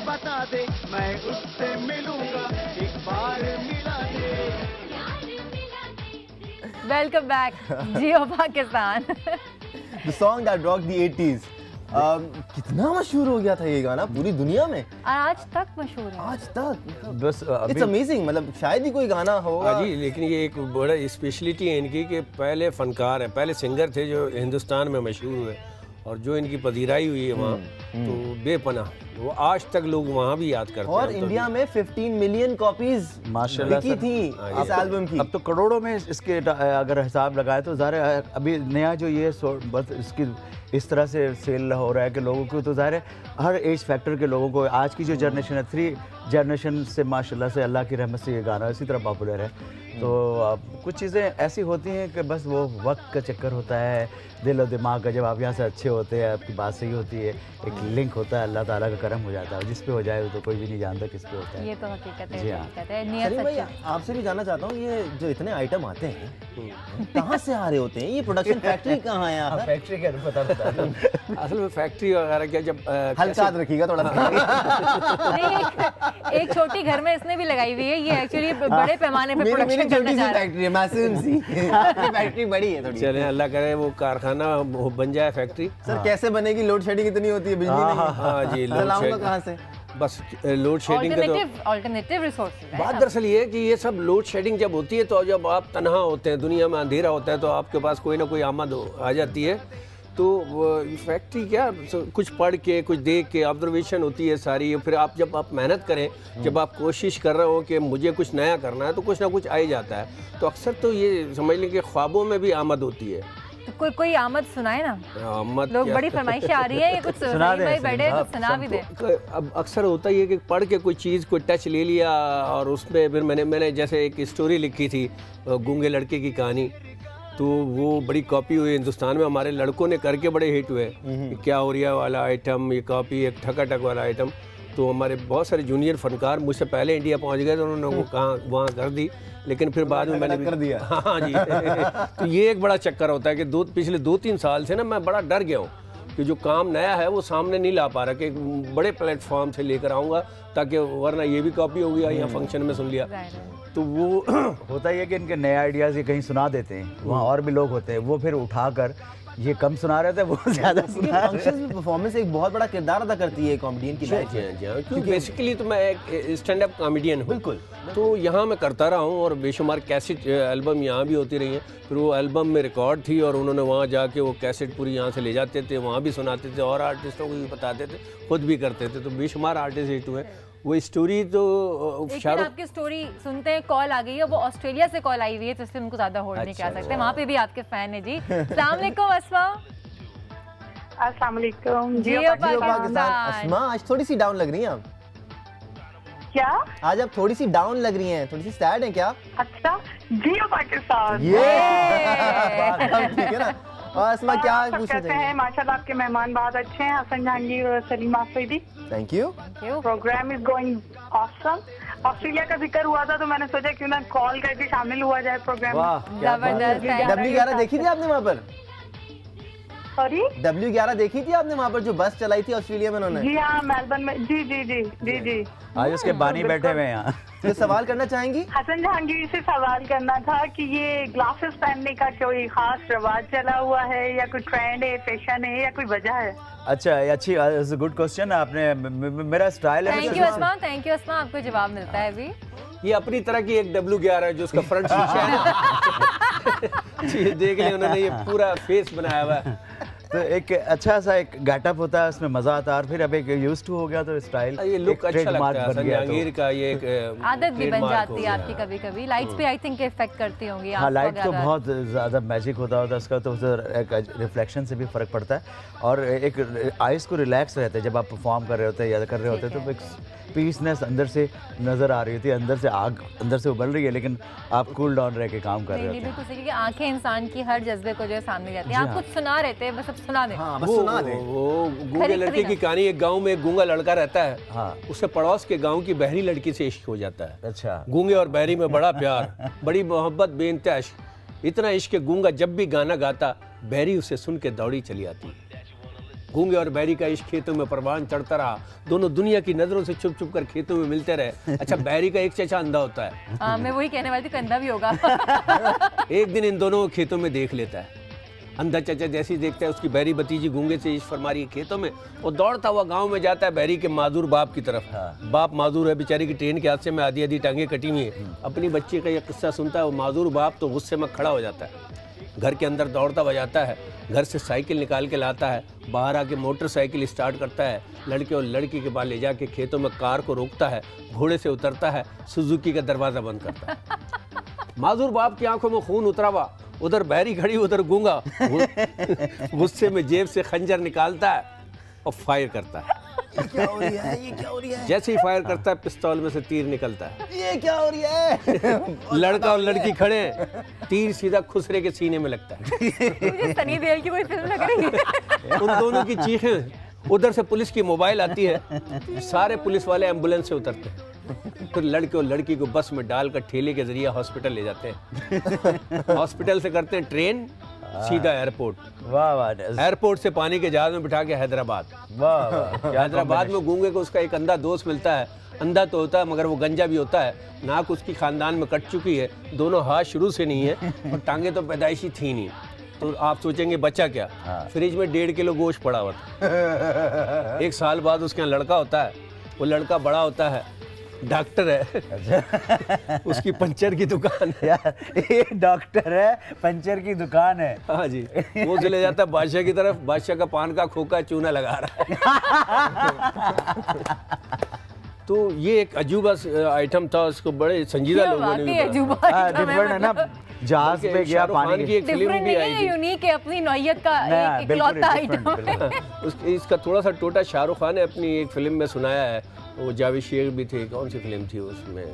बता दे, मैं उससे मिलूंगा, एक बार मिला दे। Welcome back Geo Pakistan. The song that rocked the 80s. कितना मशहूर हो गया था ये गाना पूरी दुनिया में, आज तक मशहूर है। आज तक बस इट्स अमेजिंग, मतलब शायद ही कोई गाना होगा। जी, लेकिन ये एक बड़ा स्पेशलिटी है इनकी कि पहले फनकार हैं, पहले सिंगर थे जो हिंदुस्तान में मशहूर हुए, और जो इनकी पजीराई हुई है वहाँ तो बेपनाह, वो आज तक लोग वहाँ भी याद करते हैं। और इंडिया में 15 मिलियन कॉपीज माशाल्लाह बिकी थी इस एल्बम की। अब तो करोड़ों में इसके अगर हिसाब लगाए तो ज़ाहिर है अभी नया जो ये बस इसकी इस तरह से सेल हो रहा है कि लोगों को तो ज़ाहिर है हर एज फैक्टर के लोगों को, आज की जो जनरेशन है 3 जनरेशन से माशाल्लाह से अल्लाह की रहमत से ये गाना इसी तरह पॉपुलर है। तो कुछ चीज़ें ऐसी होती हैं कि बस वो वक्त का चक्कर होता है, दिल और दिमाग का, जब आप यहाँ से अच्छे होते हैं आपकी बात सही होती है, एक लिंक होता है, अल्लाह ताला का करम हो जाता है, जिस पे हो जाए तो कोई भी नहीं जानता किस पे होता है। ये तो हकीकत है, जी हाँ। हकीकत है। नियत सलीम भाई, सच्ची। आपसे भी जानना चाहता हूँ, ये जो इतने आइटम आते हैं कहाँ से आ रहे होते हैं? ये प्रोडक्शन फैक्ट्री कहाँ है? आप फैक्ट्री का पता असल में फैक्ट्री वगैरह क्या, जब हल्का हाथ रखिएगा थोड़ा सा। नहीं, एक छोटी घर में इसने भी लगाई हुई है, ये एक्चुअली बड़े पैमाने पे मेरी प्रोडक्शन छोटी करना सी चाह रहा है। फैक्ट्री है, मैसिव सी। फैक्ट्री बड़ी है थोड़ी। चले अल्लाह करे वो कारखाना बन जाए फैक्ट्री। सर कैसे बनेगी? लोड शेडिंग इतनी होती है, बिजली नहीं है। हाँ जी, लोड चलाऊंगा शेडिंग कहाँ से? बस लोड शेडिंग के तो ऑल्टरनेटिव रिसोर्सेज बात दरअसल ये है कि ये सब लोड शेडिंग जब होती है तो जब आप तनहा होते हैं, दुनिया में अंधेरा होता है, तो आपके पास कोई ना कोई आमद आ जाती है। तो फैक्ट्री क्या, कुछ पढ़ के कुछ देख के ऑब्जर्वेशन होती है सारी, फिर आप जब आप मेहनत करें, जब आप कोशिश कर रहे हो कि मुझे कुछ नया करना है, तो कुछ ना कुछ आ ही जाता है। तो अक्सर तो ये समझ लें कि ख्वाबों में भी आमद होती है। तो कोई आमद सुनाए ना, आमद लोग बड़ी फरमाइशें आ रही है, ये कुछ सुना दे, भाई बैठे कुछ सुना भी दे। अब अक्सर होता ही है कि पढ़ के कोई चीज़ कोई टच ले लिया, और उसमें फिर मैंने जैसे एक स्टोरी लिखी थी गूंगे लड़के की कहानी, तो वो बड़ी कॉपी हुई हिंदुस्तान में, हमारे लड़कों ने करके बड़े हिट हुए। क्या हो रिया वाला आइटम, ये कॉपी, एक ठकाठक वाला आइटम, तो हमारे बहुत सारे जूनियर फनकार मुझसे पहले इंडिया पहुंच गए, तो उन्होंने वो कहाँ वहाँ कर दी, लेकिन फिर बाद में मैंने कर दिया। हाँ जी। तो ये एक बड़ा चक्कर होता है कि पिछले 2-3 साल से ना मैं बड़ा डर गया हूँ कि जो काम नया है वो सामने नहीं ला पा रहा, कि बड़े प्लेटफॉर्म से लेकर आऊँगा, ताकि वरना ये भी कॉपी हो गया, यहाँ फंक्शन में सुन लिया। तो वो होता ही है कि इनके नए आइडियाज़ ये कहीं सुना देते हैं, वहाँ और भी लोग होते हैं, वो फिर उठाकर ये कम सुना रहे थे वो ज़्यादा सुना। फंक्शंस में परफॉर्मेंस एक बहुत बड़ा किरदार अदा करती है कॉमेडियन की लाइफ में। क्योंकि बेसिकली तो मैं एक स्टैंड अप कॉमेडियन हूँ। बिल्कुल। तो यहाँ मैं करता रहा हूँ, और बेशुमार कैसेट एल्बम यहाँ भी होती रही हैं, फिर वो एल्बम में रिकॉर्ड थी, और उन्होंने वहाँ जाके वो कैसेट पूरी यहाँ से ले जाते थे, वहाँ भी सुनाते थे, और आर्टिस्टों को भी बताते थे, खुद भी करते थे। तो बेशुमार आर्टिस्ट हिट हुए। वो स्टोरी तो शाहरुख, आपकी स्टोरी सुनते हैं कॉल आ गई है, वो ऑस्ट्रेलिया से कॉल आई हुई है, तो इसलिए उनको ज्यादा होल्ड नहीं कर सकते, वहाँ पे भी आपके फैन है जी। अस्सलाम वालेकुम अस्मा। अस्सलाम वालेकुम। जियो पाकिस्तान। अस्मा, आज थोड़ी सी डाउन लग रही हैं आप। क्या? आज आप थोड़ी सी डाउन लग रही हैं, थोड़ी सी सैड हैं क्या? अच्छा, जियो पाकिस्तान। ये ठीक है ना। और अस्मा क्या पूछ रहे हैं? माशाल्लाह आपके मेहमान बहुत अच्छे हैं, हसन जहांगीर और Salim Afridi. Thank you. Programme is going awesome. Australia का जिक्र हुआ था तो मैंने सोचा क्यों ना कॉल करके शामिल हुआ जाए प्रोग्राम में। जबरदस्त। W11 देखी थी आपने वहाँ पर? सॉरी, W11 देखी थी आपने वहाँ पर, जो बस चलाई थी ऑस्ट्रेलिया में उन्होंने? जी हाँ, मेलबर्न में। जी जी जी जी जी। आज उसके बानी बैठे हुए हैं यहाँ। तो सवाल करना चाहेंगी? हसन जहांगीर से सवाल करना था कि ये ग्लासेस पहनने का कोई खास रवाज चला हुआ है, या कोई ट्रेंड है, फैशन है, या कोई वजह है? अच्छा, अच्छी, गुड क्वेश्चन। आपने मेरा स्टाइल है। Thank you Asma, thank you Asma, आपको जवाब मिलता है अभी। ये अपनी तरह की एक W11 है, जो उसका फ्रंट शीशा है। देख लें, उन्होंने ये पूरा फेस बनाया हुआ है। तो एक अच्छा सा एक गेटअप होता है, उसमें मजा आता है, और फिर अब एक यूज्ड टू हो गया तो स्टाइल, ये लुक अच्छा लगता है। जहांगीर का ये एक आदत भी बन जाती है आपकी कभी कभी। लाइट्स भी आई थिंक इफेक्ट करती होंगी। हाँ, लाइट तो बहुत ज़्यादा मैजिक होता है उसका, तो एक रिफ्लेक्शन से भी फ़र्क पड़ता है, और एक आइज़ को रिलैक्स रहता है जब आप परफॉर्म कर रहे होते हैं या कर रहे होते हैं, तो एक पीसनेस अंदर से नज़र आ रही होती है, अंदर से आग अंदर से उबल रही है, लेकिन आप कूल डाउन रह के काम कर रहे होते हैं। बिल्कुल सही, कि आंखें इंसान की हर जज्बे को जो है सामने जाती हैं। आप कुछ सुना रहे थे, बस अब सुना दें। हाँ, बस सुना दें। वो गूंगे लड़के की कहानी। एक गांव में एक गूंगा लड़का रहता है। हाँ। उससे पड़ोस के गांव की बहरी लड़की से इश्क हो जाता है। अच्छा। गूंगे और बहरी में बड़ा प्यार, बड़ी मोहब्बत, बेइंतहा इश्क। इतना इश्क गूंगा जब भी गाना गाता, बहरी उसे सुन के दौड़ी चली आती। गूंगे और बैरी का इश्क खेतों में परवान चढ़ता रहा, दोनों दुनिया की नजरों से छुप छुप कर खेतों में मिलते रहे। अच्छा, बैरी का एक चचा अंधा होता है। हाँ, मैं वही कहने वाली थी, अंधा भी होगा। एक दिन इन दोनों को खेतों में देख लेता है। अंधा चचा जैसे ही देखता है उसकी बैरी भतीजी गूंगे से इश्क फरमा रही है खेतों में, वो दौड़ता हुआ गांव में जाता है बैरी के माजूर बाप की तरफ। बाप माजूर है बेचारी की, ट्रेन के हादसे में आधी आधी टांगे कटी हुई है। अपनी बच्ची का ये किस्सा सुनता है वो माजूर बाप तो गुस्से में खड़ा हो जाता है, घर के अंदर दौड़ता हुआ जाता है, घर से साइकिल निकाल के लाता है, बाहर आके मोटरसाइकिल स्टार्ट करता है, लड़के और लड़की के पास ले जाके खेतों में कार को रोकता है, घोड़े से उतरता है, सुजुकी का दरवाज़ा बंद करता है। माजूर बाप की आंखों में खून उतरा हुआ, उधर बहरी खड़ी उधर गूंगा, गुस्से में जेब से खंजर निकालता है और फायर करता है। क्या हो रही है, ये क्या हो रही है? जैसे ही फायर करता है पिस्तौल में से तीर निकलता है। ये क्या हो रही है? लड़का और लड़की खड़े हैं, तीर सीधा खुसरे के सीने में लगता है। मुझे सनी देओल की कोई फिल्म लग रही है। उन दोनों की चीखें, उधर से पुलिस की मोबाइल आती है, सारे पुलिस वाले एम्बुलेंस से उतरते हैं, फिर लड़के और लड़की को बस में डालकर ठेले के जरिए हॉस्पिटल ले जाते हैं। हॉस्पिटल से करते हैं ट्रेन सीधा एयरपोर्ट। वाह वाह। एयरपोर्ट से पानी के जहाज में बिठा के हैदराबाद। वाह वाह। हैदराबाद में गूंगे को उसका एक अंधा दोस्त मिलता है, अंधा तो होता है मगर वो गंजा भी होता है, नाक उसकी खानदान में कट चुकी है, दोनों हाथ शुरू से नहीं है और टांगे तो पैदाइशी थी नहीं। तो आप सोचेंगे बच्चा क्या, फ्रिज में 1.5 किलो गोश्त पड़ा हुआ था। 1 साल बाद उसके यहाँ लड़का होता है, वो लड़का बड़ा होता है, डॉक्टर है, उसकी पंचर की दुकान है। यार ये डॉक्टर है, पंचर की दुकान है। हाँ जी, वो चले जाता है बादशाह की तरफ, बादशाह का पान का खोखा चूना लगा रहा है। तो ये एक अजूबा आइटम था, उसको बड़े संजीदा लोगों ने भी डिफरेंट है ना, जहाज पे गया पानी की एक फिल्म भी आई थी, यूनिक है, अपनी नौइयत का एक इकलौता आइटम। इसका थोड़ा सा टोटा शाहरुख खान ने अपनी एक फिल्म में सुनाया है, वो जावेद शेख भी थे, कौन सी फिल्म थी उसमें,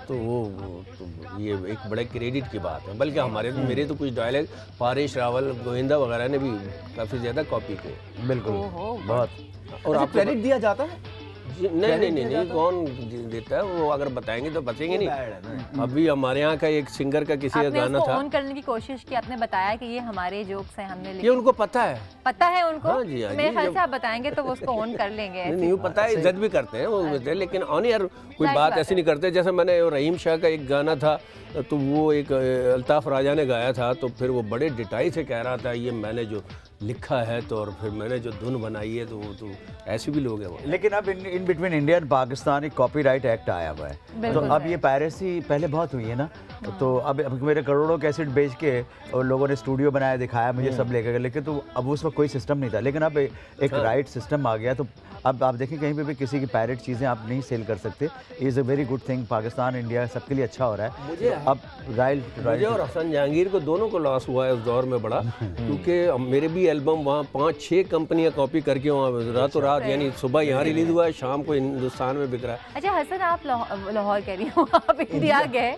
तो वो तो ये एक बड़े क्रेडिट की बात है। बल्कि हमारे मेरे तो कुछ डायलॉग पारेश रावल, गोविंदा वगैरह ने भी काफ़ी ज़्यादा कॉपी किए। बिल्कुल बहुत। और आप क्रेडिट दिया जाता है? नहीं, कौन देता है वो, अगर बताएंगे तो बचेंगे नहीं। अभी हमारे यहाँ का एक सिंगर का किसी का गाना था, ऑन करने की कोशिश की, आपने बताया कि ये हमारे जोक्स हैं, हमने ये उनको पता है उनको। हाँ जी, हाँ मेरे जी, ख्याल से आप बताएंगे तो वो उसको ऑन कर लेंगे। नहीं पता है, इज्जत भी करते हैं वो, लेकिन ऑन एयर कोई बात ऐसी नहीं करते। जैसे मैंने रहीम शाह का एक गाना था, तो वो एक अल्ताफ राजा ने गाया था, तो फिर वो बड़े डिटाई से कह रहा था ये मैंने जो लिखा है तो, और फिर मैंने जो धुन बनाई है, तो वो तो ऐसे भी लोग हैं वो। लेकिन अब इन बिटवीन इंडिया एंड पाकिस्तान एक कॉपीराइट एक्ट आया हुआ है, तो अब ये पायरेसी पहले बहुत हुई है ना, तो अब मेरे करोड़ों कैसेट बेच के और लोगों ने स्टूडियो बनाया, दिखाया मुझे, सब लेकर गए, लेकिन तो अब उस वक्त कोई सिस्टम नहीं था। लेकिन अब एक राइट सिस्टम आ गया, तो अब आप देखें कहीं पे भी किसी की पायरेट चीज़ें आप नहीं सेल कर सकते। Is a very good thing, Pakistan India सबके लिए अच्छा हो रहा है। मुझे अब मुझे और हसन जहांगीर को दोनों को लॉस हुआ है उस दौर में बड़ा, क्योंकि मेरे भी एल्बम वहाँ 5-6 कंपनियाँ कॉपी करके वहाँ रातों रात, यानी सुबह यहाँ रिलीज हुआ है, शाम को हिंदुस्तान में बिक रहा है। अच्छा हसन, आप लाहौर कह रही हूँ, आप इंडिया गए,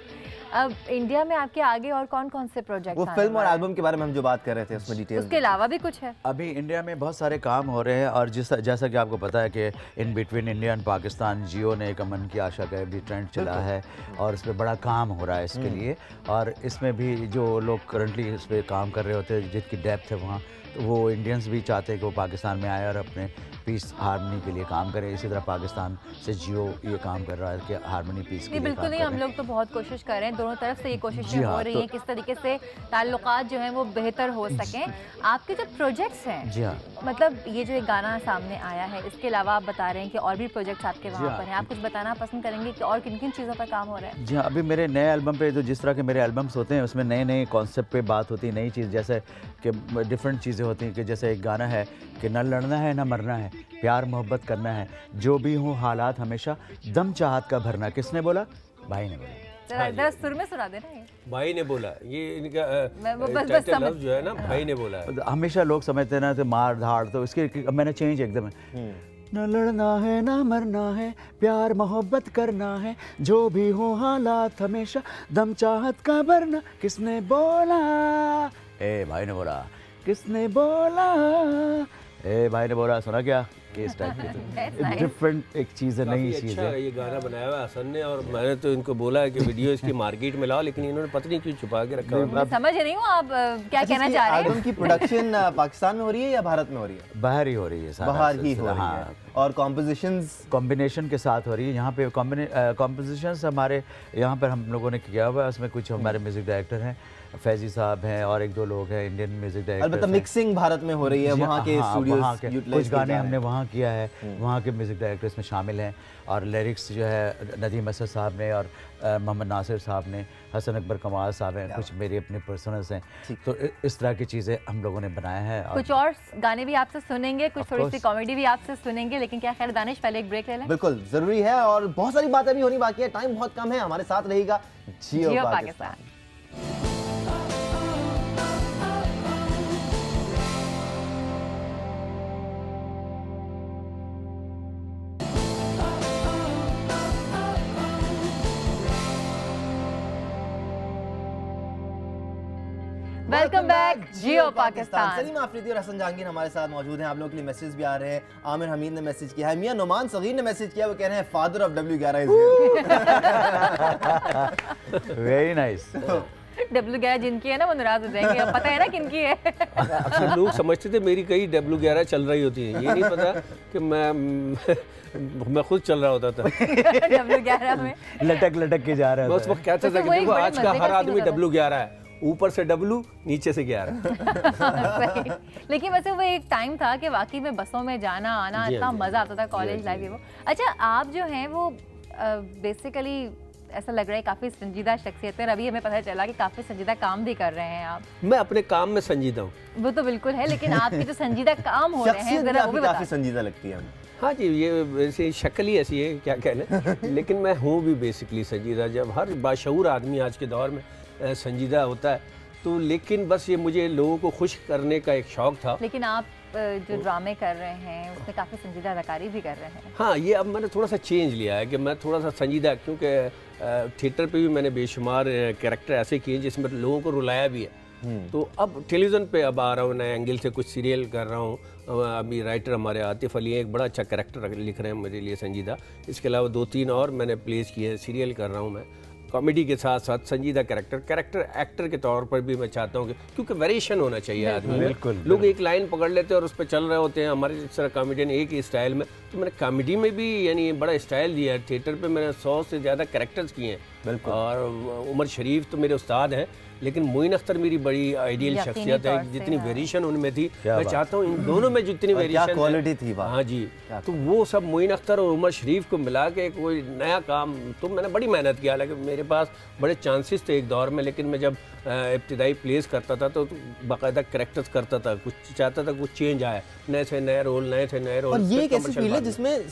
अब इंडिया में आपके आगे और कौन कौन से प्रोजेक्ट? वो फिल्म और एल्बम के बारे में हम जो बात कर रहे थे उसमें डिटेल, उसके अलावा भी कुछ है? अभी इंडिया में बहुत सारे काम हो रहे हैं, और जैसा कि आपको पता है कि in between India and Pakistan Geo ने एक अमन की आशा का भी ट्रेंड चला है, और इस पर बड़ा काम हो रहा है इसके लिए। और इसमें भी जो लोग करंटली इस पर काम कर रहे होते हैं, जिनकी डेप्थ है वहाँ, तो वो इंडियंस भी चाहते हैं कि वो पाकिस्तान में आए और अपने पीस हारमोनी के लिए काम करें। इसी तरह पाकिस्तान से जियो ये काम कर रहा है कि हारमोनी पीस के लिए बिल्कुल नहीं, हम लोग तो बहुत कोशिश कर रहे हैं, दोनों तरफ से ये कोशिशें हो रही हैं किस तरीके से ताल्लुकात जो हैं वो बेहतर हो सकें। आपके जो प्रोजेक्ट्स हैं, जी हाँ, मतलब ये जो एक गाना सामने आया है, इसके अलावा आप बता रहे हैं कि और भी प्रोजेक्ट्स आपके वहाँ पर हैं, आप कुछ बताना पसंद करेंगे कि और किन किन चीज़ों पर काम हो रहा है? जी हाँ, अभी मेरे नए एल्बम पे, जो जिस तरह के मेरे एल्बम्स होते हैं उसमें नए नए कॉन्सेप्ट पे बात होती है, नई चीज़, जैसे कि डिफरेंट चीज़ें होती हैं, कि जैसे एक गाना है कि न लड़ना है न मरना है, प्यार मोहब्बत करना है, जो भी हो हालात हमेशा दम चाहत का भरना। किसने बोला? भाई ने बोला। जरा सुर में सुना देना। ये भाई ने बोला, ये इनका बस टाइटल लफ्ज़ जो है ना, भाई ने बोला है। हमेशा लोग समझते हैं ना तो मार धाड़, तो इसके मैंने चेंज एकदम है, न लड़ना है ना मरना है, प्यार मोहब्बत करना है, जो भी हो हालात हमेशा दम चाहत का भरना। किसने बोला? ए भाई ने बोला। किसने बोला? ए भाई ने बोला। सुना क्या? के इस टाइप That's के nice. डिफरेंट एक चीज़ है, नई काफी चीज़ अच्छा है। ये गाना बनाया हुआ है हसन ने, और मैंने तो इनको बोला है कि वीडियो इसकी मार्केट में लाओ, लेकिन इन्होंने पता नहीं क्यों छुपा के रखा हुआ है। मैं समझ नहीं हूँ आप क्या अच्छा, कहना इसकी चाह रहे हैं। एल्बम की प्रोडक्शन पाकिस्तान में हो रही है या भारत में हो रही है? बाहर ही हो रही है, सारा बाहर ही हो सिलसिला, रही हाँ। है। और कॉम्पोजिशंस कॉम्बिनेशन के साथ हो रही है यहाँ पे। कॉम्पोजिशंस हमारे यहाँ पर हम लोगों ने किया हुआ है, उसमें कुछ हमारे म्यूज़िक डायरेक्टर हैं, फैजी साहब हैं, और एक दो लोग हैं इंडियन म्यूज़िक डायरेक्टर। अलबत्ता मिक्सिंग भारत में हो रही है, वहाँ के स्टूडियोज कुछ गाने हमने वहाँ किया है, वहाँ के म्यूज़िक डायरेक्टर इसमें शामिल हैं, और लिरिक्स जो है नदीम असद साहब ने और मोहम्मद नासिर साहब ने, हसन अकबर कमाल साहब हैं, कुछ मेरे अपने पर्सनल्स हैं। तो इस तरह की चीज़ें हम लोगों ने बनाया है। कुछ और गाने भी आपसे सुनेंगे, कुछ थोड़ी सी कॉमेडी भी आपसे सुनेंगे, लेकिन क्या खैर दानिश पहले एक ब्रेक ले लें। बिल्कुल जरूरी है, और बहुत सारी बातें भी होनी बाकी है, टाइम बहुत कम है। हमारे साथ रहेगा जियो पाकिस्तान। Welcome back Geo Pakistan. सलीम आफरीदी और हसन जहांगीर हमारे साथ मौजूद हैं। आप लोगों के लिए मैसेज भी आ रहे हैं। आमिर हमीद ने मैसेज किया है, मियां नुमान सगीर ने मैसेज किया, वो कह रहे हैं father of W11 is here. Very nice. W11 जिनकी है ना वो नाराज हो जाएंगे, अब पता है ना किनकी है। अक्सर लोग समझते थे मेरी कई W11 चल रही होती है, ये नहीं पता कि मैं खुद चल रहा होता था। W11 में लटक के जा रहा था। मैं उस वक्त कहता था कि देखो आज का हर आदमी W11 है, ऊपर से W नीचे से 11। सही। लेकिन वैसे वो एक टाइम था कि वाकई में बसों में जाना आना इतना मजा आता था, कॉलेज लाइफ वो। अच्छा, आप जो हैं वो बेसिकली ऐसा लग रहा है काफी संजीदा शख्सियत है, अभी हमें पता चला कि काफी संजीदा काम भी कर रहे हैं आप। मैं अपने काम में संजीदा हूँ। वो तो बिल्कुल है, लेकिन आपके जो संजीदा काम हो रहे हैं जरा वो भी काफी संजीदा लगती है हमें। हाँ जी, ये वैसे शक्ल ही ऐसी है, क्या कहने। लेकिन मैं हूँ भी बेसिकली संजीदा। जब हर बाशऊर आदमी आज के दौर में संजीदा होता है तो, लेकिन बस ये मुझे लोगों को खुश करने का एक शौक था। लेकिन आप जो ड्रामे कर रहे हैं उसमें काफ़ी संजीदा अदाकारी भी कर रहे हैं। हाँ, ये अब मैंने थोड़ा सा चेंज लिया है कि मैं थोड़ा सा संजीदा, क्योंकि थिएटर पे भी मैंने बेशुमार कैरेक्टर ऐसे किए जिसमें लोगों को रुलाया भी है। तो अब टेलीविज़न पे अब आ रहा हूँ, नए एंगल से कुछ सीरियल कर रहा हूँ। अभी राइटर हमारे आतिफ अली हैं, एक बड़ा अच्छा कैरेक्टर लिख रहे हैं मेरे लिए संजीदा। इसके अलावा 2-3 और मैंने प्लेस किए हैं, सीरियल कर रहा हूँ मैं। कॉमेडी के साथ साथ संजीदा कैरेक्टर एक्टर के तौर पर भी मैं चाहता हूँ कि, क्योंकि वेरिएशन होना चाहिए आदमी में। बिल्कुल। लोग एक लाइन पकड़ लेते हैं और उस पर चल रहे होते हैं, हमारे जिस तरह कॉमेडियन एक ही स्टाइल में। तो मैंने कॉमेडी में भी यानी बड़ा स्टाइल दिया है। थिएटर पे मैंने 100 से ज़्यादा कैरेक्टर्स किए हैं, और उमर शरीफ तो मेरे उस्ताद हैं, लेकिन मोइन अख्तर मेरी बड़ी आइडियल शख्सियत है। जितनी वेरिएशन उनमें थी, मैं चाहता हूँ इन दोनों में जितनी वेरिएशन क्वालिटी थी। हाँ जी, तो वो सब मोइन अख्तर और उमर शरीफ को मिला के कोई नया काम, तो मैंने बड़ी मेहनत किया। हालांकि मेरे पास बड़े चांसेस थे एक दौर में, लेकिन मैं जब इब्तिदाई प्लेस करता था तो बाकायदा कैरेक्टर्स करता था, कुछ चाहता था कुछ चेंज आए, नए से नए रोल, नए से नए रोल। और ये एक ऐसी फील्ड है जिसमें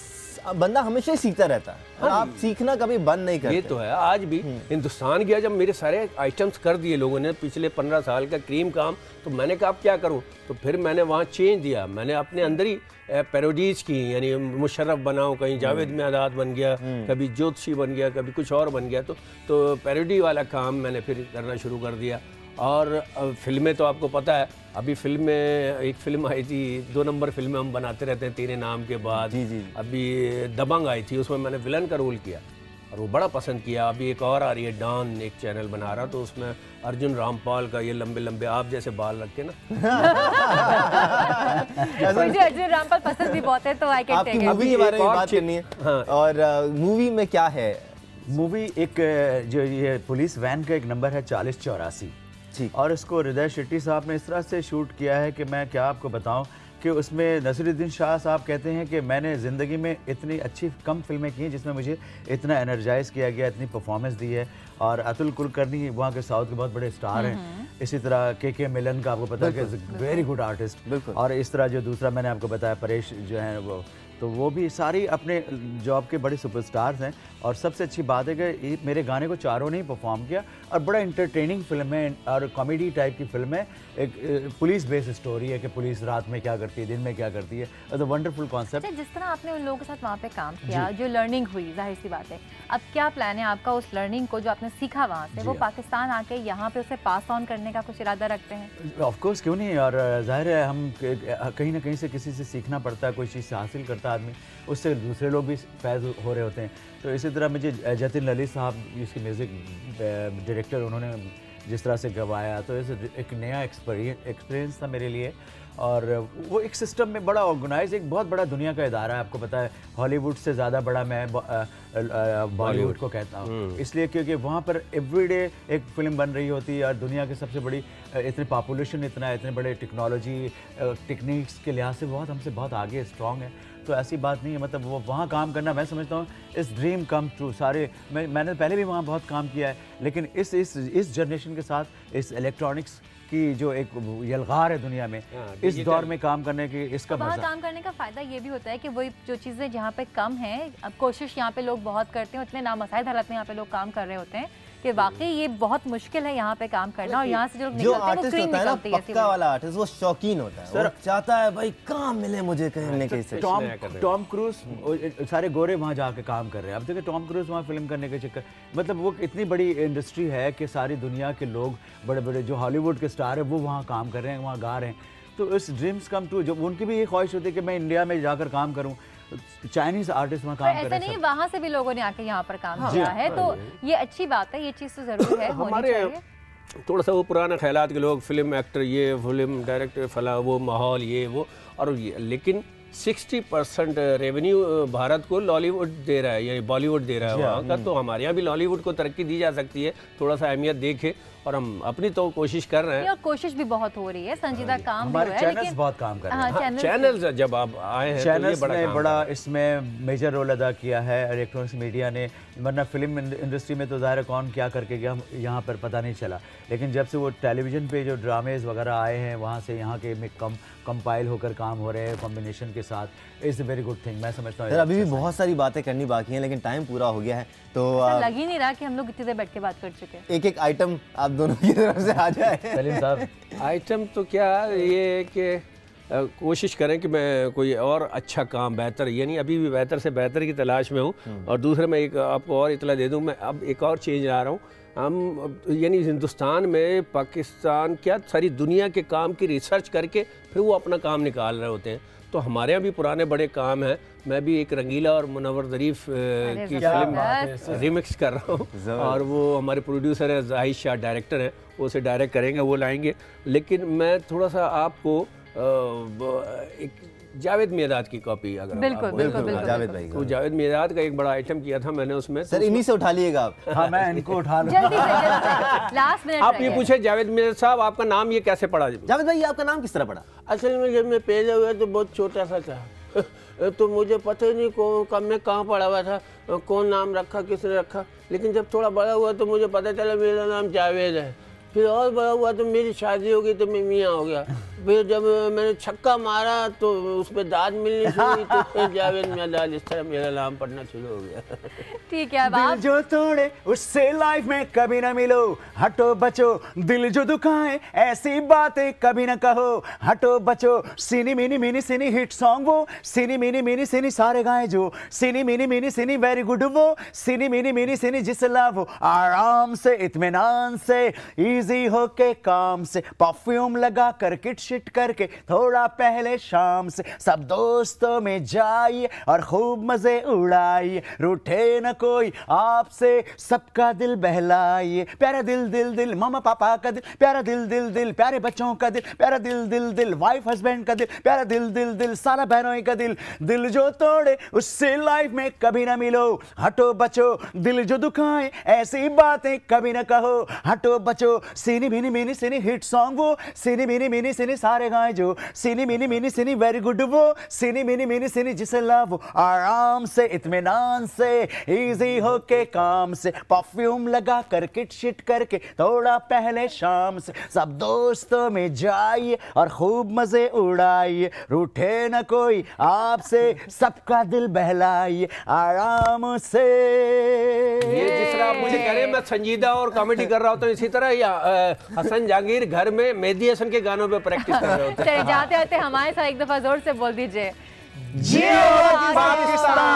बंदा हमेशा ही सीखता रहता है। हाँ, आप सीखना कभी बंद नहीं करते। ये तो है। आज भी हिंदुस्तान गया, जब मेरे सारे आइटम्स कर दिए लोगों ने पिछले 15 साल का क्रीम काम, तो मैंने कहा अब क्या करूं, तो फिर मैंने वहाँ चेंज दिया। मैंने अपने अंदर ही पैरोडीज की, यानी मुशर्रफ बनाऊं, कहीं जावेद मियादाद बन गया, कभी ज्योतिषी बन गया, कभी कुछ और बन गया। तो पैरोडी वाला काम मैंने फिर करना शुरू कर दिया। और फिल्में तो आपको पता है, अभी फिल्म में एक फिल्म आई थी, 2 नंबर फिल्में हम बनाते रहते हैं तेरे नाम के बाद। जी। अभी दबंग आई थी, उसमें मैंने विलन का रोल किया और वो बड़ा पसंद किया। अभी एक और आ रही है डॉन, एक चैनल बना रहा, तो उसमें अर्जुन रामपाल का ये लंबे लंबे आप जैसे बाल रख के ना। मुझे अर्जुन रामपाल पसंद भी बहुत है, तो आई कैन टेक आपकी इट। मूवी के बारे में बात करनी है। हाँ। और मूवी में क्या है? मूवी एक जो ये पुलिस वैन का एक नंबर है 4084, और इसको हृदय शेट्टी साहब ने इस तरह से शूट किया है कि मैं क्या आपको बताऊं कि उसमें नसीरुद्दीन शाह साहब कहते हैं कि मैंने ज़िंदगी में इतनी अच्छी कम फिल्में की हैं जिसमें मुझे इतना एनर्जाइज किया गया, इतनी परफॉर्मेंस दी है। और अतुल कुलकर्णी वहाँ के साउथ के बहुत बड़े स्टार हैं। इसी तरह के मिलन का आपको पता है कि वेरी गुड आर्टिस्ट। और इस तरह जो दूसरा मैंने आपको बताया परेश जो है वो तो वो भी सारी अपने जॉब के बड़े सुपरस्टार्स हैं। और सबसे अच्छी बात है कि मेरे गाने को चारों ने ही परफॉर्म किया और बड़ा इंटरटेनिंग फिल्म है और कॉमेडी टाइप की फिल्म है। एक पुलिस बेस्ड स्टोरी है कि पुलिस रात में क्या करती है, दिन में क्या करती है। It's a wonderful concept. जिस तरह आपने उन लोगों के साथ वहाँ पे काम किया, जो लर्निंग हुई, जाहिर सी बात है, अब क्या प्लान है आपका उस लर्निंग को जो आपने सीखा वहाँ से, वो पाकिस्तान आके यहाँ पे उसे पास ऑन करने का कुछ इरादा रखते हैं? ऑफ कोर्स, क्यों नहीं। और जाहिर है हम कहीं ना कहीं से किसी से सीखना पड़ता है, कोई चीज़ से हासिल करता है आदमी, उससे दूसरे लोग भी फैज़ हो रहे होते हैं। तो इसी तरह मुझे जतिन ललित साहब इसके म्यूज़िक डायरेक्टर, उन्होंने जिस तरह से गवाया, तो एक नया एक्सपीरियंस था मेरे लिए। और वो एक सिस्टम में बड़ा ऑर्गेनाइज, एक बहुत बड़ा दुनिया का इदारा है। आपको पता है हॉलीवुड से ज़्यादा बड़ा मैं बॉलीवुड को कहता हूँ, इसलिए क्योंकि वहाँ पर एवरीडे एक फिल्म बन रही होती है और दुनिया की सबसे बड़ी इतनी पॉपुलेशन, इतने बड़े टेक्नोलॉजी टेक्निक्स के लिहाज से हमसे बहुत आगे स्ट्रॉन्ग है। तो ऐसी बात नहीं है, मतलब वो वहाँ काम करना, मैं समझता हूँ इस ड्रीम कम ट्रू। सारे मैंने पहले भी वहाँ बहुत काम किया है, लेकिन इस जनरेशन के साथ इस इलेक्ट्रॉनिक्स की जो एक यलगार है दुनिया में, इस दौर में काम करने की इसका वहाँ काम करने का फ़ायदा ये भी होता है कि वही जो चीज़ें जहाँ पे कम हैं, अब कोशिश यहाँ पे लोग बहुत करते हैं, उतने नामसाइद हालत में यहाँ पे लोग काम कर रहे होते हैं कि वाकई ये बहुत मुश्किल है यहाँ पे काम करना। और यहाँ से जो निकलते हैं वो क्रीम निकलती है। पक्का वाला आर्टिस्ट वो शौकीन होता है, सर चाहता है भाई काम मिले मुझे कहने के से। टॉम क्रूज सारे गोरे वहाँ जाके काम कर रहे हैं। अब देखिए टॉम क्रूज वहाँ फिल्म करने के चक्कर, मतलब वो इतनी बड़ी इंडस्ट्री है कि सारी दुनिया के लोग, बड़े बड़े जो हॉलीवुड के स्टार है, वो वहाँ काम कर रहे हैं, वहाँ गा रहे हैं। तो इस ड्रीम्स कम ट्रू, जो उनकी भी ये ख्वाहिश होती है कि मैं इंडिया में जाकर काम करूँ। चाइनीज आर्टिस्ट वहाँ काम कर रहे हैं। ऐसा नहीं, वहाँ से भी लोगों ने आके यहाँ पर काम किया है, तो ये अच्छी बात है, ये चीज़ तो जरूर है, होनी चाहिए। थोड़ा सा वो पुराना ख्यालात के लोग, फिल्म एक्टर, ये फिल्म डायरेक्टर, फला वो माहौल, ये वो और ये, लेकिन 60% रेवेन्यू भारत को लॉलीवुड दे रहा है या बॉलीवुड दे रहा है वहाँ का। तो हमारे यहाँ भी लॉलीवुड को तरक्की दी जा सकती है, थोड़ा सा अहमियत देखे, और हम अपनी तो कोशिश कर रहे हैं। और कोशिश भी बहुत हो रही है, संजीदा काम भी है, चैनल्स बहुत काम कर रहे हैं। चैनल्स जब आप आए हैं, चैनल्स ने बड़ा इसमें मेजर रोल अदा किया है इलेक्ट्रॉनिक्स मीडिया ने, वरना फिल्म इंडस्ट्री में तो ज़ाहिर कौन क्या करके गया यहाँ पर पता नहीं चला। लेकिन जब से वो टेलीविज़न पे जो ड्रामेज वगैरह आए हैं, वहाँ से यहाँ के में कंपाइल होकर काम हो रहे हैं कॉम्बिनेशन के साथ, is a very good thing. मैं समझता हूँ अभी भी बहुत सारी बातें करनी बाकी हैं, लेकिन टाइम पूरा हो गया है, तो लग ही नहीं रहा कि हम लोग इतनी देर बैठ के बात कर चुके हैं। एक आइटम आप दोनों की तरफ से आ जाए। सलीम साहब, आइटम तो क्या ये कि कोशिश करें कि मैं कोई और अच्छा काम, बेहतर, यानी अभी भी बेहतर से बेहतर की तलाश में हूँ। और दूसरा मैं एक आपको और इतला दे दूँ, मैं अब एक और चेंज ला रहा हूँ। हम यानी हिंदुस्तान में, पाकिस्तान क्या सारी दुनिया के काम की रिसर्च करके फिर वो अपना काम निकाल रहे होते हैं। तो हमारे यहाँ भी पुराने बड़े काम हैं। मैं भी एक रंगीला और मुनव्वर ज़रीफ की फिल्म रिमिक्स कर रहा हूँ, और वो हमारे प्रोड्यूसर है जाहिद शाह, डायरेक्टर हैं, वो उसे डायरेक्ट करेंगे, वो लाएंगे। लेकिन मैं थोड़ा सा आपको एक जावेद मियादाद की कॉपी, अगर बिल्कुल जावेद भाई, तो जावेद मियादाद का एक बड़ा आइटम किया था मैंने उसमें। सर इन्हीं से उठा लिएगा आप। हाँ मैं इनको उठा लूँ। जल्दी से लास्ट मिनट आप ये पूछे जावेद मियादाद साहब, आपका नाम ये कैसे पड़ा? जावेद भाई आपका नाम किस तरह पड़ा? असल में जब मैं पैदा हुआ तो बहुत छोटा सा था तो मुझे पता ही नहीं कब मैं कहाँ पढ़ा हुआ था, कौन नाम रखा, किसने रखा। लेकिन जब थोड़ा बड़ा हुआ तो मुझे पता चला मेरा नाम जावेद है। फिर और बड़ा हुआ तो मेरी शादी हो गई तो मैं मियाँ हो गया। फिर जब मैंने छक्का मारा तो उस पर दाद मिलनी शुरू हुई, तो फिर जावेद मियादाद इस तरह मेरा नाम पढ़ना शुरू हो गया। ठीक है, अब दिल आप जो तोड़े उससे लाइफ में कभी ना मिलो, हटो बचो दिल जो दुखाए ऐसी बातें कभी ना कहो, हटो बचो। सिनी मिनी मिनी सिनी हिट सॉन्ग वो, सिनी मिनी मिनी सिनी सारे गाए जो, सिनी मिनी मिनी सिनी वेरी गुड वो, सिनी मिनी मिनी सिनी जिसला वो, आराम से इत्मीनान से इजी होके काम से, परफ्यूम लगा कर किट शिट करके थोड़ा पहले शाम से, सब दोस्तों में जाइए और खूब मजे उड़ाइए, रूठे न कोई आपसे सबका दिल बहलाइए। प्यारा दिल दिल दिल मामा पापा का दिल, प्यारा दिल दिल दिल प्यारे बच्चों का दिल, प्यारा दिल दिल दिल वाइफ हस्बैंड का दिल, प्यारा दिल दिल दिल सारा बहनों का दिल। दिल जो तोड़े उससे लाइफ में कभी ना मिलो, हटो बचो दिल जो दुखाए ऐसी बातें कभी ना कहो, हटो बचो। सिनी मिनी मिनी सिनी हिट सॉन्ग वो, सिनी मिनी मिनी सिनी सारे गाएं जो, सीनी मिनी मिनी सीनी वेरी गुड वो, सीनी मिनी मिनी सीनी जिसे लव, आराम से इत्मीनान से इजी होके काम से, परफ्यूम लगा कर किट शिट करके थोड़ा पहले शाम से, सब दोस्तों में जाइए और खूब मजे उड़ाइए, रूठे न कोई आपसे, सबका दिल बहलाइए आराम से। ये जिस तरह आप मुझे कह रहे हैं मैं संजीदा और कॉमेडी कर रहा होता हूँ, इसी तरह या हसन जहांगीर घर में मेहदी हसन के गानों पे प्रैक्टिस कर रहे होते हैं। चलिए जाते जाते हमारे साथ एक दफा जोर से बोल दीजिए जियो पाकिस्तान।